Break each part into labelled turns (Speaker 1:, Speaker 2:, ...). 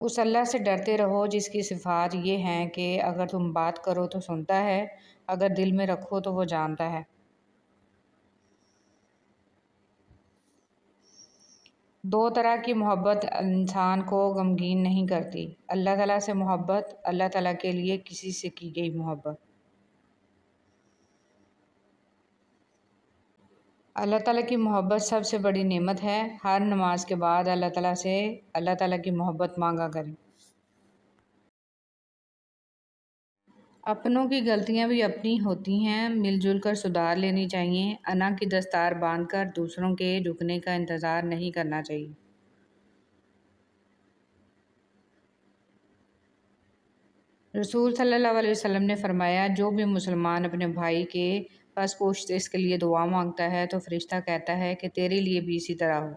Speaker 1: اس اللہ سے ڈرتے رہو جس کی صفات یہ ہیں کہ اگر تم بات کرو تو سنتا ہے، اگر دل میں رکھو تو وہ جانتا ہے۔ دو طرح کی محبت انسان کو غمگین نہیں کرتی: اللہ تعالیٰ سے محبت، اللہ تعالیٰ کے لیے کسی سے کی گئی محبت۔ اللہ تعالیٰ کی محبت سب سے بڑی نعمت ہے۔ ہر نماز کے بعد اللہ تعالیٰ سے اللہ تعالیٰ کی محبت مانگا کریں۔ اپنوں کی غلطیاں بھی اپنی ہوتی ہیں، مل جل کر سدھار لینی چاہیے۔ انا کی دستار باندھ کر دوسروں کے جھکنے کا انتظار نہیں کرنا چاہیے۔ رسول صلی اللہ علیہ وسلم نے فرمایا، جو بھی مسلمان اپنے بھائی کے پس پشت اس کے لیے دعا مانگتا ہے تو فرشتہ کہتا ہے کہ تیرے لیے بھی اسی طرح ہو۔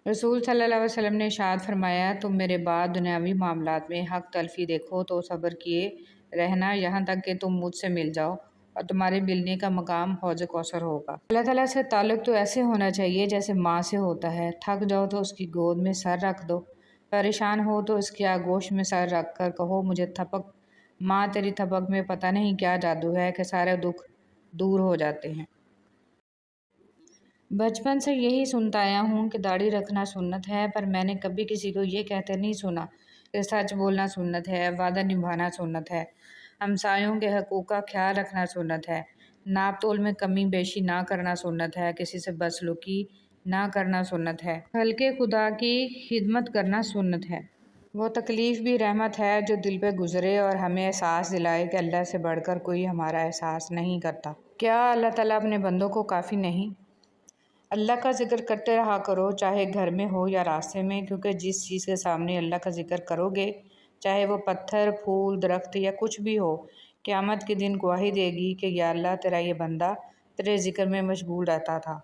Speaker 1: رسول صلی اللہ علیہ وسلم نے ارشاد فرمایا، تم میرے بعد دنیاوی معاملات میں حق تلفی دیکھو تو صبر کیے رہنا یہاں تک کہ تم مجھ سے مل جاؤ، اور تمہارے ملنے کا مقام حوض کوثر ہوگا۔ اللہ تعالیٰ سے تعلق تو ایسے ہونا چاہیے جیسے ماں سے ہوتا ہے۔ تھک جاؤ تو اس کی گود میں سر رکھ دو، پریشان ہو تو اس کی آغوش میں سر رکھ کر کہو، مجھے تھپک ماں، تیری تھپک میں پتہ نہیں کیا جادو ہے کہ سارے دکھ دور ہو جاتے ہیں۔ بچپن سے یہی سنتا آیا ہوں کہ داڑھی رکھنا سنت ہے، پر میں نے کبھی کسی کو یہ کہتے نہیں سنا کہ سچ بولنا سنت ہے، وعدہ نبھانا سنت ہے، ہمسایوں کے حقوق کا خیال رکھنا سنت ہے، ناپ تول میں کمی بیشی نہ کرنا سنت ہے، کسی سے بدسلوکی نہ کرنا سنت ہے، خلق خدا کی خدمت کرنا سنت ہے۔ وہ تکلیف بھی رحمت ہے جو دل پہ گزرے اور ہمیں احساس دلائے کہ اللہ سے بڑھ کر کوئی ہمارا احساس نہیں کرتا۔ کیا اللہ تعالیٰ اپنے بندوں کو کافی نہیں؟ اللہ کا ذکر کرتے رہا کرو، چاہے گھر میں ہو یا راستے میں، کیونکہ جس چیز کے سامنے اللہ کا ذکر کرو گے، چاہے وہ پتھر، پھول، درخت یا کچھ بھی ہو، قیامت کے دن گواہی دے گی کہ یا اللہ، تیرا یہ بندہ تیرے ذکر میں مشغول رہتا تھا۔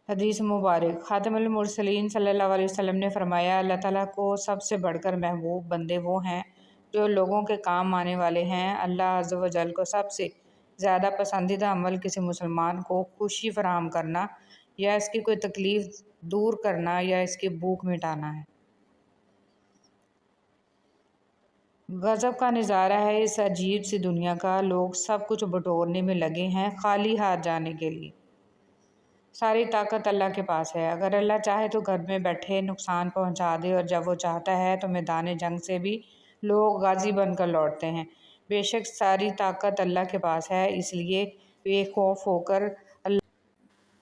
Speaker 1: حدیث مبارک۔ خاتم المرسلین صلی اللہ علیہ وسلم نے فرمایا، اللہ تعالیٰ کو سب سے بڑھ کر محبوب بندے وہ ہیں جو لوگوں کے کام آنے والے ہیں۔ اللہ عز و جل کو سب سے زیادہ پسندیدہ عمل کسی مسلمان کو خوشی فراہم کرنا، یا اس کی کوئی تکلیف دور کرنا، یا اس کی بھوک مٹانا ہے۔ غضب کا نظارہ ہے اس عجیب سی دنیا کا، لوگ سب کچھ بٹورنے میں لگے ہیں خالی ہاتھ جانے کے لیے۔ ساری طاقت اللہ کے پاس ہے، اگر اللہ چاہے تو گھر میں بیٹھے نقصان پہنچا دے، اور جب وہ چاہتا ہے تو میدان جنگ سے بھی لوگ غازی بن کر لوٹتے ہیں۔ بے شک ساری طاقت اللہ کے پاس ہے، اس لیے بے خوف ہو کر اللہ۔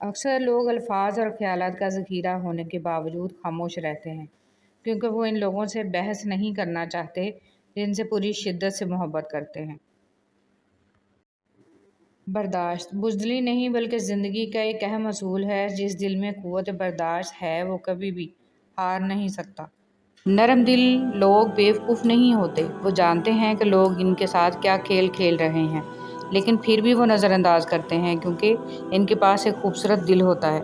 Speaker 1: اکثر لوگ الفاظ اور خیالات کا ذخیرہ ہونے کے باوجود خاموش رہتے ہیں، کیونکہ وہ ان لوگوں سے بحث نہیں کرنا چاہتے جن سے پوری شدت سے محبت کرتے ہیں۔ برداشت بزدلی نہیں بلکہ زندگی کا ایک اہم اصول ہے۔ جس دل میں قوت برداشت ہے وہ کبھی بھی ہار نہیں سکتا۔ نرم دل لوگ بیوقوف نہیں ہوتے، وہ جانتے ہیں کہ لوگ ان کے ساتھ کیا کھیل کھیل رہے ہیں، لیکن پھر بھی وہ نظر انداز کرتے ہیں کیونکہ ان کے پاس ایک خوبصورت دل ہوتا ہے۔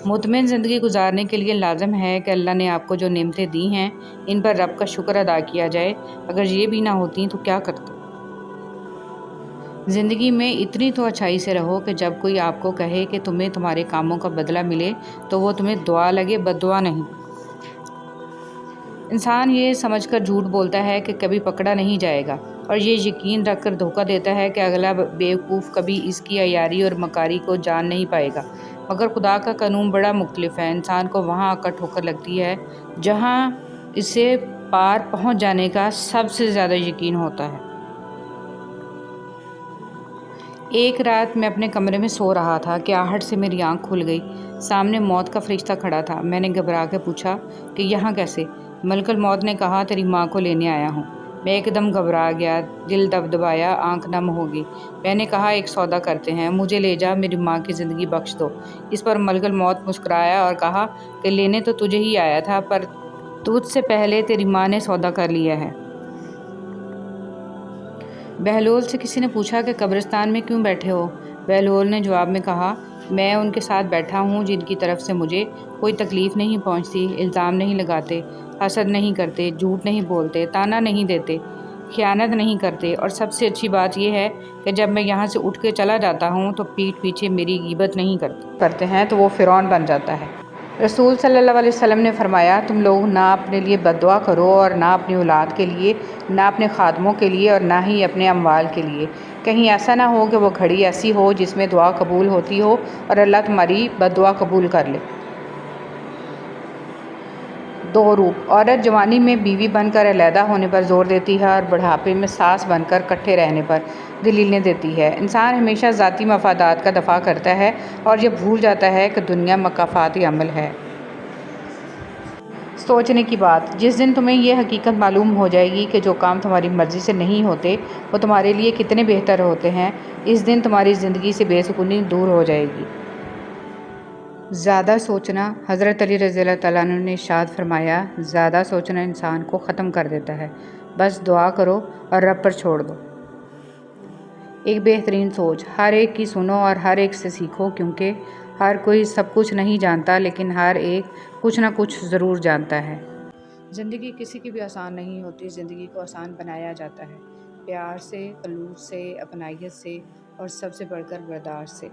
Speaker 1: مطمئن زندگی گزارنے کے لیے لازم ہے کہ اللہ نے آپ کو جو نعمتیں دی ہیں ان پر رب کا شکر ادا کیا جائے۔ اگر یہ بھی نہ ہوتی تو کیا کرتے؟ زندگی میں اتنی تو اچھائی سے رہو کہ جب کوئی آپ کو کہے کہ تمہیں تمہارے کاموں کا بدلہ ملے تو وہ تمہیں دعا لگے، بد دعا نہیں۔ انسان یہ سمجھ کر جھوٹ بولتا ہے کہ کبھی پکڑا نہیں جائے گا، اور یہ یقین رکھ کر دھوکہ دیتا ہے کہ اگلا بیوقوف کبھی اس کی عیاری اور مکاری کو جان نہیں پائے گا۔ مگر خدا کا قانون بڑا مختلف ہے۔ انسان کو وہاں آ کر ٹھوکر لگتی ہے جہاں اسے پار پہنچ جانے کا سب سے زیادہ یقین ہوتا ہے۔ ایک رات میں اپنے کمرے میں سو رہا تھا کہ آہٹ سے میری آنکھ کھل گئی۔ سامنے موت کا فرشتہ کھڑا تھا۔ میں نے گھبرا کے پوچھا کہ یہاں کیسے؟ ملک الموت نے کہا، تیری ماں کو لینے آیا ہوں۔ میں ایک دم گھبرا گیا، دل دبدبایا، آنکھ نم ہو گئی۔ میں نے کہا، ایک سودا کرتے ہیں، مجھے لے جا، میری ماں کی زندگی بخش دو۔ اس پر ملک الموت مسکرایا اور کہا کہ لینے تو تجھے ہی آیا تھا، پر تجھ سے پہلے تیری ماں نے سودا کر لیا ہے۔ بہلول سے کسی نے پوچھا کہ قبرستان میں کیوں بیٹھے ہو؟ بہلول نے جواب میں کہا، میں ان کے ساتھ بیٹھا ہوں جن کی طرف سے مجھے کوئی تکلیف نہیں پہنچتی، الزام نہیں لگاتے، حسد نہیں کرتے، جھوٹ نہیں بولتے، طعنہ نہیں دیتے، خیانت نہیں کرتے، اور سب سے اچھی بات یہ ہے کہ جب میں یہاں سے اٹھ کے چلا جاتا ہوں تو پیٹھ پیچھے میری غیبت نہیں کرتے ہیں تو وہ فرعون بن جاتا ہے۔ رسول صلی اللہ علیہ وسلم نے فرمایا، تم لوگ نہ اپنے لیے بد دعا کرو، اور نہ اپنی اولاد کے لیے، نہ اپنے خادموں کے لیے، اور نہ ہی اپنے اموال کے لیے۔ کہیں ایسا نہ ہو کہ وہ گھڑی ایسی ہو جس میں دعا قبول ہوتی ہو اور اللہ تمہاری بد دعا قبول کر لے۔ دو روپ: عورت جوانی میں بیوی بن کر علیحدہ ہونے پر زور دیتی ہے اور بڑھاپے میں ساس بن کر کٹھے رہنے پر دلیلیں دیتی ہے۔ انسان ہمیشہ ذاتی مفادات کا دفاع کرتا ہے اور یہ بھول جاتا ہے کہ دنیا مکافاتی عمل ہے۔ سوچنے کی بات: جس دن تمہیں یہ حقیقت معلوم ہو جائے گی کہ جو کام تمہاری مرضی سے نہیں ہوتے وہ تمہارے لیے کتنے بہتر ہوتے ہیں، اس دن تمہاری زندگی سے بے سکونی دور ہو جائے گی۔ زیادہ سوچنا: حضرت علی رضی اللہ تعالیٰ عنہ نے ارشاد فرمایا، زیادہ سوچنا انسان کو ختم کر دیتا ہے، بس دعا کرو اور رب پر چھوڑ دو۔ ایک بہترین سوچ: ہر ایک کی سنو اور ہر ایک سے سیکھو، کیونکہ ہر کوئی سب کچھ نہیں جانتا، لیکن ہر ایک کچھ نہ کچھ ضرور جانتا ہے۔ زندگی کسی کی بھی آسان نہیں ہوتی، زندگی کو آسان بنایا جاتا ہے پیار سے، خلوص سے، اپنائیت سے، اور سب سے بڑھ کر برداشت سے۔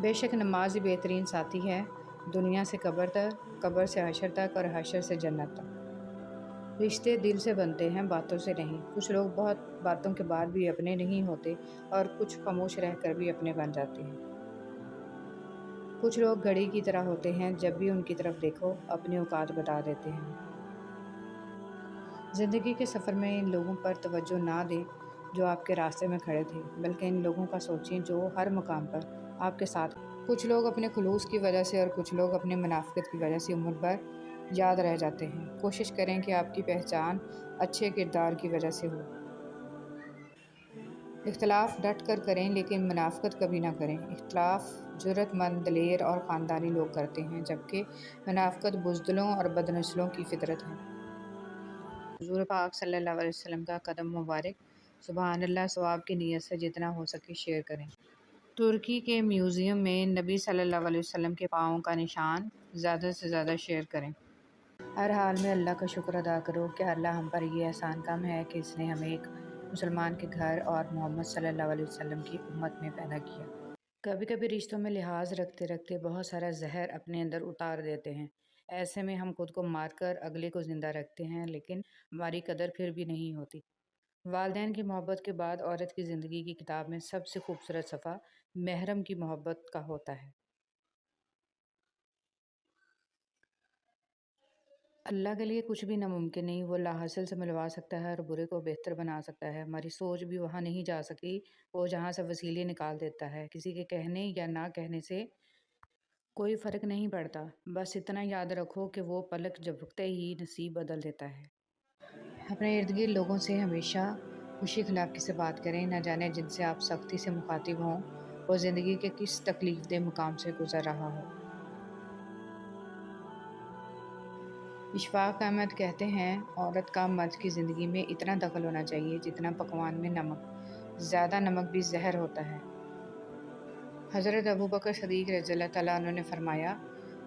Speaker 1: بے شک نماز ہی بہترین ساتھی ہے، دنیا سے قبر تک، قبر سے حشر تک، اور حشر سے جنت تک۔ رشتے دل سے بنتے ہیں، باتوں سے نہیں۔ کچھ لوگ بہت باتوں کے بعد بھی اپنے نہیں ہوتے، اور کچھ خاموش رہ کر بھی اپنے بن جاتے ہیں۔ کچھ لوگ گھڑی کی طرح ہوتے ہیں، جب بھی ان کی طرف دیکھو اپنی اوقات بتا دیتے ہیں۔ زندگی کے سفر میں ان لوگوں پر توجہ نہ دیں جو آپ کے راستے میں کھڑے تھے، بلکہ ان لوگوں کا سوچیں جو ہر مقام پر آپ کے ساتھ۔ کچھ لوگ اپنے خلوص کی وجہ سے اور کچھ لوگ اپنے منافقت کی وجہ سے عمر بھر یاد رہ جاتے ہیں۔ کوشش کریں کہ آپ کی پہچان اچھے کردار کی وجہ سے ہو۔ اختلاف ڈٹ کر کریں، لیکن منافقت کبھی نہ کریں۔ اختلاف جرأت مند، دلیر اور خاندانی لوگ کرتے ہیں، جبکہ منافقت بزدلوں اور بدنسلوں کی فطرت ہے۔ حضور پاک صلی اللہ علیہ وسلم کا قدم مبارک۔ سبحان اللہ، ثواب کی نیت سے جتنا ہو سکے شیئر کریں۔ ترکی کے میوزیم میں نبی صلی اللہ علیہ وسلم کے پاؤں کا نشان، زیادہ سے زیادہ شیئر کریں۔ ہر حال میں اللہ کا شکر ادا کرو کہ اللہ ہم پر یہ احسان کم ہے کہ اس نے ہمیں ایک مسلمان کے گھر اور محمد صلی اللہ علیہ وسلم کی امت میں پیدا کیا۔ کبھی کبھی رشتوں میں لحاظ رکھتے رکھتے بہت سارا زہر اپنے اندر اتار دیتے ہیں۔ ایسے میں ہم خود کو مار کر اگلے کو زندہ رکھتے ہیں، لیکن ہماری قدر پھر بھی نہیں ہوتی۔ والدین کی محبت کے بعد عورت کی زندگی کی کتاب میں سب سے خوبصورت صفحہ محرم کی محبت کا ہوتا ہے۔ اللہ کے لیے کچھ بھی ناممکن نہیں، وہ لا حاصل سے ملوا سکتا ہے اور برے کو بہتر بنا سکتا ہے۔ ہماری سوچ بھی وہاں نہیں جا سکی، وہ جہاں سے وسیلے نکال دیتا ہے۔ کسی کے کہنے یا نہ کہنے سے کوئی فرق نہیں پڑتا، بس اتنا یاد رکھو کہ وہ پلک جھپکتے ہی نصیب بدل دیتا ہے۔ اپنے ارد گرد لوگوں سے ہمیشہ خوشی اخلاقی سے بات کریں، نہ جانے جن سے آپ سختی سے مخاطب ہوں وہ زندگی کے کس تکلیف دہ مقام سے گزر رہا ہو۔ اشفاق احمد کہتے ہیں، عورت کا مرد کی زندگی میں اتنا دخل ہونا چاہیے جتنا پکوان میں نمک، زیادہ نمک بھی زہر ہوتا ہے۔ حضرت ابوبکر صدیق رضی اللہ تعالیٰ عنہ نے فرمایا،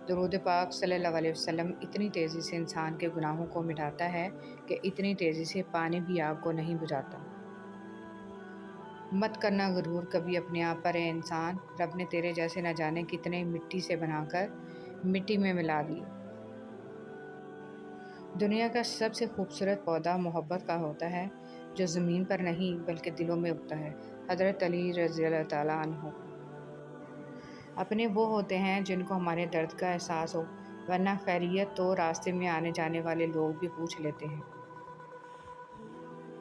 Speaker 1: درود پاک صلی اللہ علیہ وسلم اتنی تیزی سے انسان کے گناہوں کو مٹاتا ہے کہ اتنی تیزی سے پانی بھی آگ کو نہیں بجھاتا۔ مت کرنا غرور، کبھی اپنے آپ پر اے انسان، رب نے تیرے جیسے نہ جانے کتنے مٹی سے بنا کر مٹی میں ملا دیے۔ دنیا کا سب سے خوبصورت پودا محبت کا ہوتا ہے، جو زمین پر نہیں بلکہ دلوں میں اگتا ہے۔ حضرت علی رضی اللہ تعالیٰ عنہ۔ اپنے وہ ہوتے ہیں جن کو ہمارے درد کا احساس ہو، ورنہ خیریت تو راستے میں آنے جانے والے لوگ بھی پوچھ لیتے ہیں۔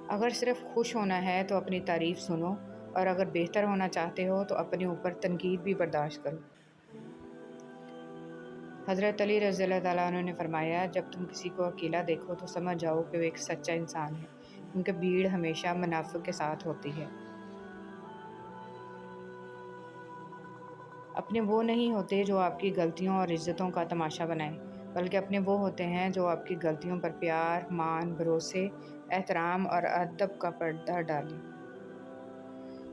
Speaker 1: اگر صرف خوش ہونا ہے تو اپنی تعریف سنو، اور اگر بہتر ہونا چاہتے ہو تو اپنے اوپر تنقید بھی برداشت کرو۔ حضرت علی رضی اللہ تعالیٰ عنہ نے فرمایا، جب تم کسی کو اکیلا دیکھو تو سمجھ جاؤ کہ وہ ایک سچا انسان ہے، کیونکہ بھیڑ ہمیشہ منافق کے ساتھ ہوتی ہے۔ اپنے وہ نہیں ہوتے جو آپ کی غلطیوں اور عزتوں کا تماشا بنائیں، بلکہ اپنے وہ ہوتے ہیں جو آپ کی غلطیوں پر پیار، مان، بھروسے، احترام اور ادب کا پردہ ڈالیں۔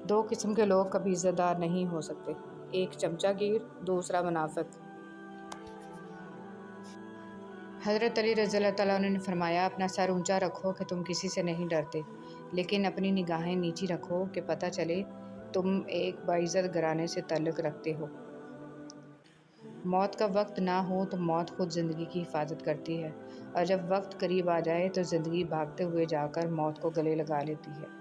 Speaker 1: دو قسم کے لوگ کبھی عزت دار نہیں ہو سکتے، ایک چمچہ گیر، دوسرا منافق۔ حضرت علی رضی اللہ تعالیٰ عنہ نے فرمایا، اپنا سر اونچا رکھو کہ تم کسی سے نہیں ڈرتے، لیکن اپنی نگاہیں نیچی رکھو کہ پتہ چلے تم ایک باعزت گھرانے سے تعلق رکھتے ہو۔ موت کا وقت نہ ہو تو موت خود زندگی کی حفاظت کرتی ہے، اور جب وقت قریب آ جائے تو زندگی بھاگتے ہوئے جا کر موت کو گلے لگا لیتی ہے۔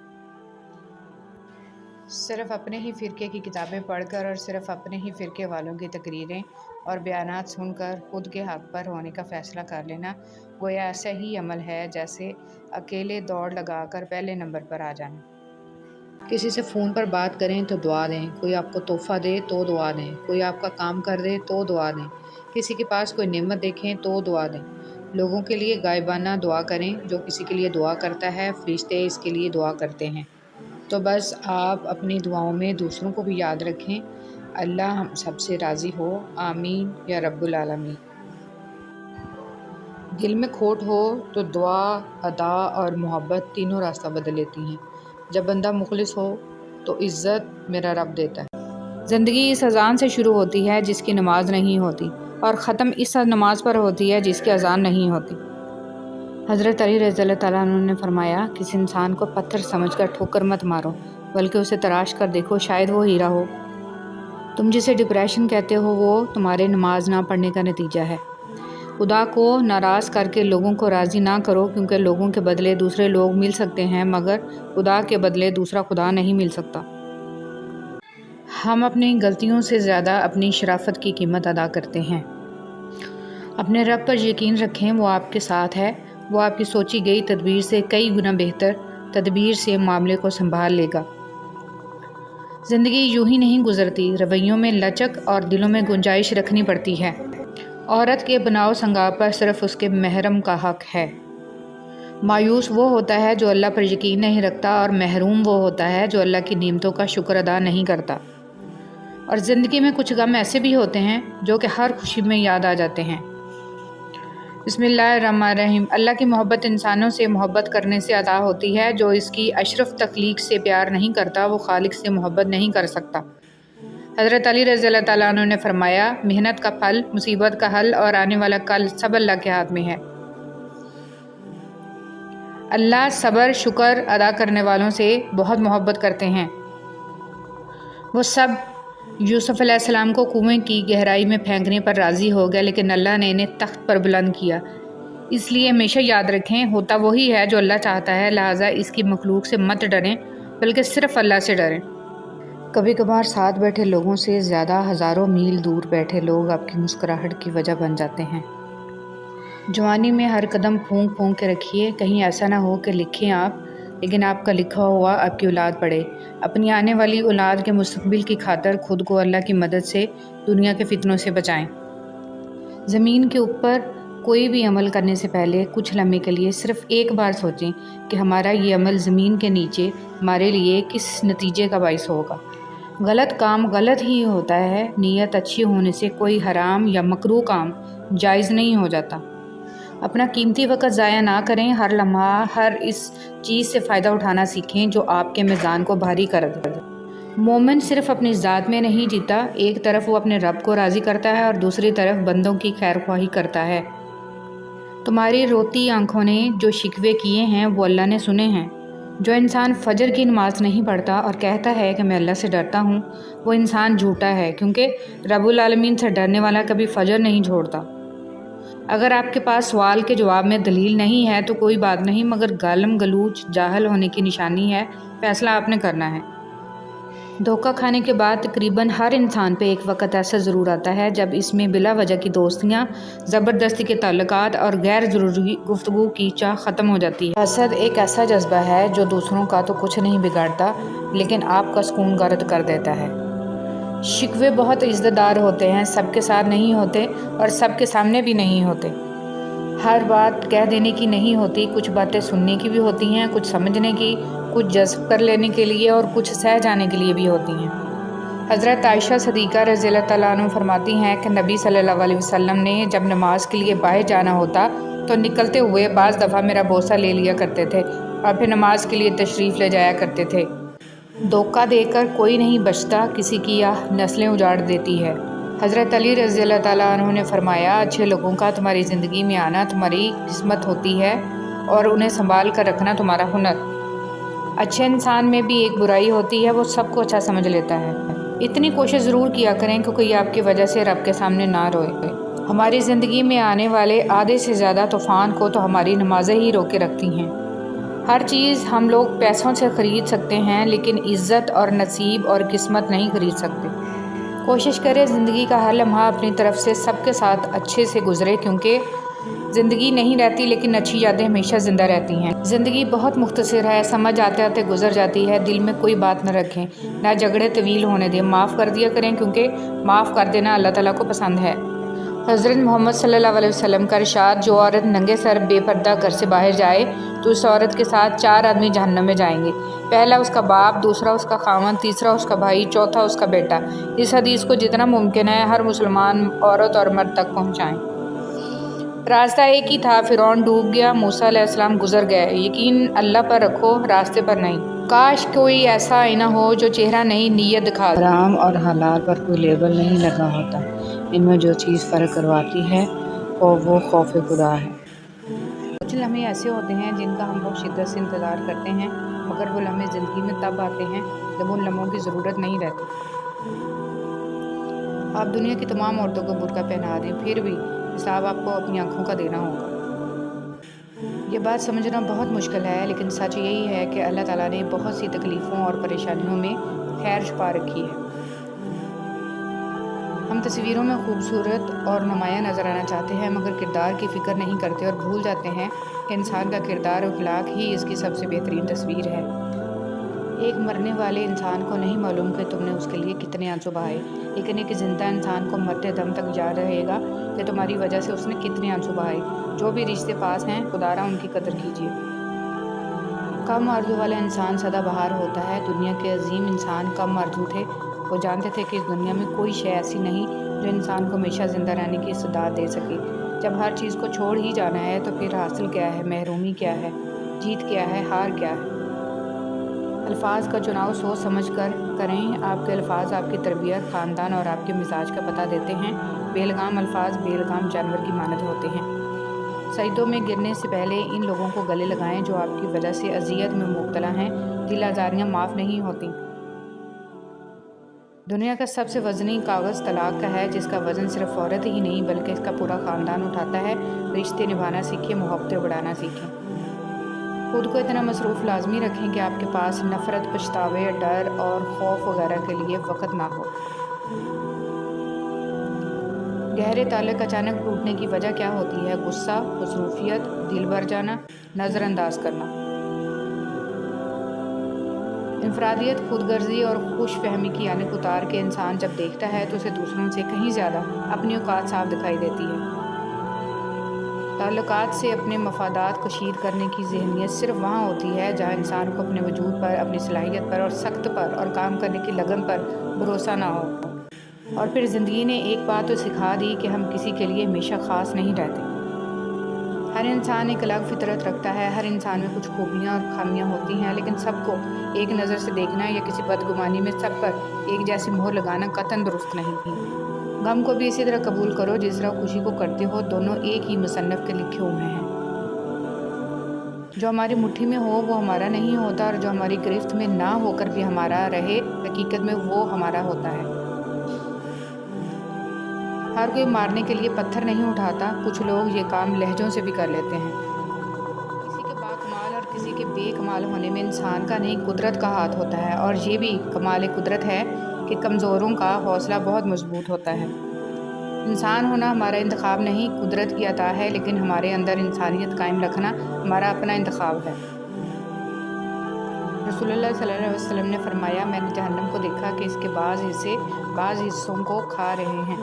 Speaker 1: صرف اپنے ہی فرقے کی کتابیں پڑھ کر اور صرف اپنے ہی فرقے والوں کی تقریریں اور بیانات سن کر خود کے حق پر ہونے کا فیصلہ کر لینا گویا ایسا ہی عمل ہے جیسے اکیلے دوڑ لگا کر پہلے نمبر پر آ جانا۔ کسی سے فون پر بات کریں تو دعا دیں، کوئی آپ کو تحفہ دے تو دعا دیں، کوئی آپ کا کام کر دے تو دعا دیں، کسی کے پاس کوئی نعمت دیکھیں تو دعا دیں۔ لوگوں کے لیے غائبانہ دعا کریں، جو کسی کے لیے دعا کرتا ہے فرشتے اس کے لیے دعا کرتے ہیں۔ تو بس آپ اپنی دعاؤں میں دوسروں کو بھی یاد رکھیں۔ اللہ ہم سب سے راضی ہو، آمین یا رب العالمین۔ دل میں کھوٹ ہو تو دعا، ادا اور محبت تینوں راستہ بدل لیتی ہیں۔ جب بندہ مخلص ہو تو عزت میرا رب دیتا ہے۔ زندگی اس اذان سے شروع ہوتی ہے جس کی نماز نہیں ہوتی، اور ختم اس نماز پر ہوتی ہے جس کی اذان نہیں ہوتی۔ حضرت علی رضی اللہ تعالیٰ عنہ نے فرمایا، کسی انسان کو پتھر سمجھ کر ٹھوکر مت مارو، بلکہ اسے تراش کر دیکھو، شاید وہ ہیرا ہو۔ تم جسے ڈپریشن کہتے ہو وہ تمہارے نماز نہ پڑھنے کا نتیجہ ہے۔ خدا کو ناراض کر کے لوگوں کو راضی نہ کرو، کیونکہ لوگوں کے بدلے دوسرے لوگ مل سکتے ہیں مگر خدا کے بدلے دوسرا خدا نہیں مل سکتا۔ ہم اپنی غلطیوں سے زیادہ اپنی شرافت کی قیمت ادا کرتے ہیں۔ اپنے رب پر یقین رکھیں، وہ آپ کے ساتھ ہے، وہ آپ کی سوچی گئی تدبیر سے کئی گنا بہتر تدبیر سے معاملے کو سنبھال لے گا۔ زندگی یوں ہی نہیں گزرتی، رویوں میں لچک اور دلوں میں گنجائش رکھنی پڑتی ہے۔ عورت کے بناؤ سنگار پر صرف اس کے محرم کا حق ہے۔ مایوس وہ ہوتا ہے جو اللہ پر یقین نہیں رکھتا، اور محروم وہ ہوتا ہے جو اللہ کی نعمتوں کا شکر ادا نہیں کرتا۔ اور زندگی میں کچھ غم ایسے بھی ہوتے ہیں جو کہ ہر خوشی میں یاد آ جاتے ہیں۔ بسم اللہ الرحمن الرحیم۔ اللہ کی محبت انسانوں سے محبت کرنے سے عطا ہوتی ہے۔ جو اس کی اشرف تخلیق سے پیار نہیں کرتا وہ خالق سے محبت نہیں کر سکتا۔ حضرت علی رضی اللہ تعالیٰ عنہ نے فرمایا، محنت کا پھل، مصیبت کا حل اور آنے والا کل سب اللہ کے ہاتھ میں ہے۔ اللہ صبر شکر ادا کرنے والوں سے بہت محبت کرتے ہیں۔ وہ سب یوسف علیہ السلام کو کنویں کی گہرائی میں پھینکنے پر راضی ہو گئے، لیکن اللہ نے انہیں تخت پر بلند کیا۔ اس لیے ہمیشہ یاد رکھیں، ہوتا وہی ہے جو اللہ چاہتا ہے، لہٰذا اس کی مخلوق سے مت ڈریں بلکہ صرف اللہ سے ڈریں۔ کبھی کبھار ساتھ بیٹھے لوگوں سے زیادہ ہزاروں میل دور بیٹھے لوگ آپ کی مسکراہٹ کی وجہ بن جاتے ہیں۔ جوانی میں ہر قدم پھونک پھونک کے رکھیے، کہیں ایسا نہ ہو کہ لکھیں آپ لیکن آپ کا لکھا ہوا آپ کی اولاد پڑھے۔ اپنی آنے والی اولاد کے مستقبل کی خاطر خود کو اللہ کی مدد سے دنیا کے فتنوں سے بچائیں۔ زمین کے اوپر کوئی بھی عمل کرنے سے پہلے کچھ لمحے کے لیے صرف ایک بار سوچیں کہ ہمارا یہ عمل زمین کے نیچے ہمارے لیے کس نتیجے کا باعث ہوگا۔ غلط کام غلط ہی ہوتا ہے، نیت اچھی ہونے سے کوئی حرام یا مکروہ کام جائز نہیں ہو جاتا۔ اپنا قیمتی وقت ضائع نہ کریں، ہر لمحہ ہر اس چیز سے فائدہ اٹھانا سیکھیں جو آپ کے میزان کو بھاری کر دے۔ مومن صرف اپنی ذات میں نہیں جیتا، ایک طرف وہ اپنے رب کو راضی کرتا ہے اور دوسری طرف بندوں کی خیر خواہی کرتا ہے۔ تمہاری روتی آنکھوں نے جو شکوے کیے ہیں وہ اللہ نے سنے ہیں۔ جو انسان فجر کی نماز نہیں پڑھتا اور کہتا ہے کہ میں اللہ سے ڈرتا ہوں، وہ انسان جھوٹا ہے، کیونکہ رب العالمین سے ڈرنے والا کبھی فجر نہیں چھوڑتا۔ اگر آپ کے پاس سوال کے جواب میں دلیل نہیں ہے تو کوئی بات نہیں، مگر گالم گلوچ جاہل ہونے کی نشانی ہے، فیصلہ آپ نے کرنا ہے۔ دھوکہ کھانے کے بعد تقریباً ہر انسان پہ ایک وقت ایسا ضرور آتا ہے جب اس میں بلا وجہ کی دوستیاں، زبردستی کے تعلقات اور غیر ضروری گفتگو کی چاہ ختم ہو جاتی ہے۔ حسد ایک ایسا جذبہ ہے جو دوسروں کا تو کچھ نہیں بگاڑتا لیکن آپ کا سکون غارت کر دیتا ہے۔ شکوے بہت عزت دار ہوتے ہیں، سب کے ساتھ نہیں ہوتے اور سب کے سامنے بھی نہیں ہوتے۔ ہر بات کہہ دینے کی نہیں ہوتی، کچھ باتیں سننے کی بھی ہوتی ہیں، کچھ سمجھنے کی، کچھ جذب کر لینے کے لیے اور کچھ سہ جانے کے لیے بھی ہوتی ہیں۔ حضرت عائشہ صدیقہ رضی اللہ تعالیٰ عنہ فرماتی ہیں کہ نبی صلی اللہ علیہ وسلم نے جب نماز کے لیے باہر جانا ہوتا تو نکلتے ہوئے بعض دفعہ میرا بوسہ لے لیا کرتے تھے اور پھر نماز کے لیے تشریف لے جایا کرتے تھے۔ دھوکہ دے کر کوئی نہیں بچتا، کسی کی آہ نسلیں اجاڑ دیتی ہے۔ حضرت علی رضی اللہ تعالیٰ عنہ نے فرمایا، اچھے لوگوں کا تمہاری زندگی میں آنا تمہاری قسمت ہوتی ہے اور انہیں سنبھال کر رکھنا تمہارا ہنر۔ اچھے انسان میں بھی ایک برائی ہوتی ہے، وہ سب کو اچھا سمجھ لیتا ہے۔ اتنی کوشش ضرور کیا کریں کہ کوئی آپ کی وجہ سے رب کے سامنے نہ روئے۔ ہماری زندگی میں آنے والے آدھے سے زیادہ طوفان کو تو ہماری نمازیں ہی روکے رکھتی ہیں۔ ہر چیز ہم لوگ پیسوں سے خرید سکتے ہیں، لیکن عزت اور نصیب اور قسمت نہیں خرید سکتے۔ کوشش کریں زندگی کا ہر لمحہ اپنی طرف سے سب کے ساتھ اچھے سے گزرے، کیونکہ زندگی نہیں رہتی لیکن اچھی یادیں ہمیشہ زندہ رہتی ہیں۔ زندگی بہت مختصر ہے، سمجھ آتے آتے گزر جاتی ہے۔ دل میں کوئی بات نہ رکھیں، نہ جھگڑے طویل ہونے دیں، معاف کر دیا کریں، کیونکہ معاف کر دینا اللہ تعالیٰ کو پسند ہے۔ حضرت محمد صلی اللہ علیہ وسلم کا ارشاد، جو عورت ننگے سر بے پردہ گھر سے باہر جائے تو اس عورت کے ساتھ 4 آدمی جہنم میں جائیں گے۔ پہلا اس کا باپ، دوسرا اس کا خاوند، تیسرا اس کا بھائی، چوتھا اس کا بیٹا۔ اس حدیث کو جتنا ممکن ہے ہر مسلمان عورت اور مرد تک پہنچائیں۔ راستہ ایک ہی تھا، فرعون ڈوب گیا، موسیٰ علیہ السلام گزر گئے۔ یقین اللہ پر رکھو، راستے پر نہیں۔ کاش کوئی ایسا آئینہ ہو جو چہرہ نہیں نیت دکھا دے۔ حرام اور حلال پر کوئی لیبل نہیں لگا ہوتا، ان میں جو چیز فرق کرواتی ہے وہ خوف خدا ہے۔ کچھ لمحے ایسے ہوتے ہیں جن کا ہم بہت شدت سے انتظار کرتے ہیں، مگر وہ لمحے زندگی میں تب آتے ہیں جب ان لمحوں کی ضرورت نہیں رہتی۔ آپ دنیا کی تمام عورتوں کو برقع پہنا دیں، پھر بھی حساب آپ کو اپنی آنکھوں کا دینا ہوگا۔ یہ بات سمجھنا بہت مشکل ہے، لیکن سچ یہی ہے کہ اللہ تعالیٰ نے بہت سی تکلیفوں اور پریشانیوں میں خیر چھپا رکھی ہے۔ ہم تصویروں میں خوبصورت اور نمایاں نظر آنا چاہتے ہیں، مگر کردار کی فکر نہیں کرتے اور بھول جاتے ہیں کہ انسان کا کردار و اخلاق ہی اس کی سب سے بہترین تصویر ہے۔ ایک مرنے والے انسان کو نہیں معلوم کہ تم نے اس کے لیے کتنے آنسو بہائے، لیکن ایک زندہ انسان کو مرتے دم تک یاد رہے گا کہ تمہاری وجہ سے اس نے کتنے آنسو بہائے۔ جو بھی رشتے پاس ہیں، خدا را ان کی قدر کیجیے۔ کم آرزو والا انسان سدا بہار ہوتا ہے۔ دنیا کے عظیم انسان کم آرزو تھے، وہ جانتے تھے کہ اس دنیا میں کوئی شے ایسی نہیں جو انسان کو ہمیشہ زندہ رہنے کی استعداد دے سکے۔ جب ہر چیز کو چھوڑ ہی جانا ہے تو پھر حاصل کیا ہے، محرومی کیا ہے، جیت کیا ہے، ہار کیا ہے۔ الفاظ کا چناؤ سوچ سمجھ کر کریں۔ آپ کے الفاظ آپ کی تربیت، خاندان اور آپ کے مزاج کا پتہ دیتے ہیں۔ بے لگام الفاظ بے لگام جانور کی مانند ہوتے ہیں۔ سجدوں میں گرنے سے پہلے ان لوگوں کو گلے لگائیں جو آپ کی وجہ سے اذیت میں مبتلا ہیں۔ دل آزاریاں معاف نہیں ہوتیں۔ دنیا کا سب سے وزنی کاغذ طلاق کا ہے، جس کا وزن صرف عورت ہی نہیں بلکہ اس کا پورا خاندان اٹھاتا ہے۔ رشتے نبھانا سیکھیں، محبتیں بڑھانا سیکھیں۔ خود کو اتنا مصروف لازمی رکھیں کہ آپ کے پاس نفرت، پچھتاوے، ڈر اور خوف وغیرہ کے لیے وقت نہ ہو۔ گہرے تعلق اچانک ٹوٹنے کی وجہ کیا ہوتی ہے؟ غصہ، مصروفیت، دل بھر جانا، نظر انداز کرنا۔ انفرادیت، خود غرضی اور خوش فہمی کی عینک اتار کے انسان جب دیکھتا ہے تو اسے دوسروں سے کہیں زیادہ اپنی اوقات صاف دکھائی دیتی ہے۔ تعلقات سے اپنے مفادات کشید کرنے کی ذہنیت صرف وہاں ہوتی ہے جہاں انسان کو اپنے وجود پر، اپنی صلاحیت پر اور سخت پر اور کام کرنے کی لگن پر بھروسہ نہ ہو۔ اور پھر زندگی نے ایک بات تو سکھا دی کہ ہم کسی کے لیے ہمیشہ خاص نہیں رہتے۔ ہر انسان ایک الگ فطرت رکھتا ہے، ہر انسان میں کچھ خوبیاں اور خامیاں ہوتی ہیں، لیکن سب کو ایک نظر سے دیکھنا یا کسی بدگمانی میں سب پر ایک جیسی مہر لگانا قطعاً درست نہیں۔ غم کو بھی اسی طرح قبول کرو جس طرح خوشی کو کرتے ہو، دونوں ایک ہی مصنف کے لکھے ہوئے ہیں۔ جو ہماری مٹھی میں ہو وہ ہمارا نہیں ہوتا، اور جو ہماری گرفت میں نہ ہو کر بھی ہمارا رہے حقیقت میں وہ ہمارا ہوتا ہے۔ ہر کوئی مارنے کے لیے پتھر نہیں اٹھاتا، کچھ لوگ یہ کام لہجوں سے بھی کر لیتے ہیں۔ کسی کے باکمال اور کسی کے بے کمال ہونے میں انسان کا نہیں قدرت کا ہاتھ ہوتا ہے، اور یہ بھی کمال قدرت ہے کہ کمزوروں کا حوصلہ بہت مضبوط ہوتا ہے۔ انسان ہونا ہمارا انتخاب نہیں، قدرت کی عطا ہے، لیکن ہمارے اندر انسانیت قائم رکھنا ہمارا اپنا انتخاب ہے۔ رسول اللہ صلی اللہ علیہ وسلم نے فرمایا، میں نے جہنم کو دیکھا کہ اس کے بعض حصے بعض حصوں کو کھا رہے ہیں۔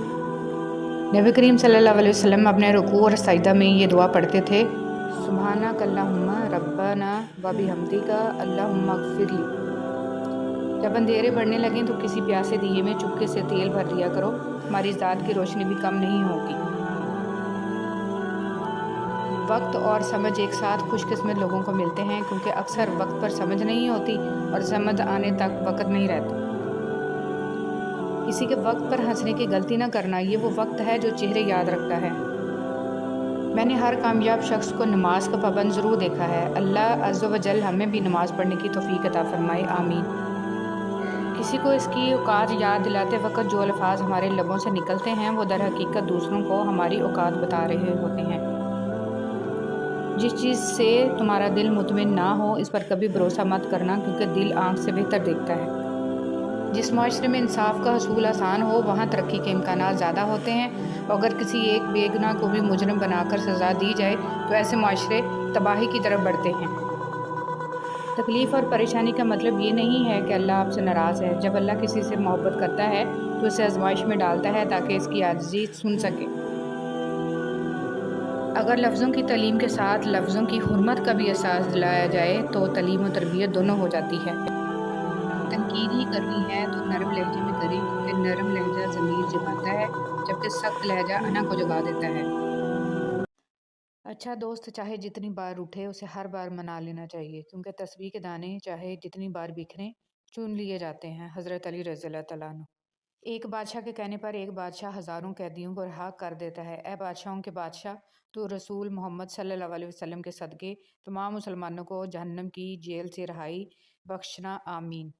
Speaker 1: نبی کریم صلی اللہ علیہ وسلم اپنے رکوع اور سجدہ میں یہ دعا پڑھتے تھے، سبحانک اللہم ربنا و بحمدک اللہم اغفر لی۔ جب اندھیرے بڑھنے لگیں تو کسی پیاسے دیے میں چپکے سے تیل بھر دیا کرو، ہماری ذات کی روشنی بھی کم نہیں ہوگی۔ وقت اور سمجھ ایک ساتھ خوش قسمت لوگوں کو ملتے ہیں، کیونکہ اکثر وقت پر سمجھ نہیں ہوتی اور سمجھ آنے تک وقت نہیں رہتا۔ کسی کے وقت پر ہنسنے کی غلطی نہ کرنا، یہ وہ وقت ہے جو چہرے یاد رکھتا ہے۔ میں نے ہر کامیاب شخص کو نماز کا پابند ضرور دیکھا ہے۔ اللہ عز و جل ہمیں بھی نماز پڑھنے کی توفیق عطا فرمائے، آمین۔ کسی کو اس کی اوقات یاد دلاتے وقت جو الفاظ ہمارے لبوں سے نکلتے ہیں وہ در حقیقت دوسروں کو ہماری اوقات بتا رہے ہوتے ہیں۔ جس چیز سے تمہارا دل مطمئن نہ ہو اس پر کبھی بھروسہ مت کرنا، کیونکہ دل آنکھ سے بہتر دیکھتا ہے۔ جس معاشرے میں انصاف کا حصول آسان ہو وہاں ترقی کے امکانات زیادہ ہوتے ہیں، اور اگر کسی ایک بے گناہ کو بھی مجرم بنا کر سزا دی جائے تو ایسے معاشرے تباہی کی طرف بڑھتے ہیں۔ تکلیف اور پریشانی کا مطلب یہ نہیں ہے کہ اللہ آپ سے ناراض ہے۔ جب اللہ کسی سے محبت کرتا ہے تو اسے آزمائش میں ڈالتا ہے تاکہ اس کی عاجزی سن سکے۔ اگر لفظوں کی تعلیم کے ساتھ لفظوں کی حرمت کا بھی احساس دلایا جائے تو تعلیم و تربیت دونوں ہو جاتی ہے۔ تنقید ہی کرنی ہے تو نرم لہجے میں کریں، کیونکہ نرم لہجہ ضمیر جگاتا ہے جبکہ سخت لہجہ انا کو جگا دیتا ہے۔ اچھا دوست چاہے جتنی بار اٹھے اسے ہر بار منا لینا چاہیے، کیونکہ تسبیح کے دانے چاہے جتنی بار بکھریں چن لیے جاتے ہیں۔ حضرت علی رضی اللہ تعالیٰ عنہ۔ ایک بادشاہ کے کہنے پر ایک بادشاہ ہزاروں قیدیوں کو رہا کر دیتا ہے۔ اے بادشاہوں کے بادشاہ، تو رسول محمد صلی اللہ علیہ وسلم کے صدقے تمام مسلمانوں کو جہنم کی جیل سے رہائی بخشنا، آمین۔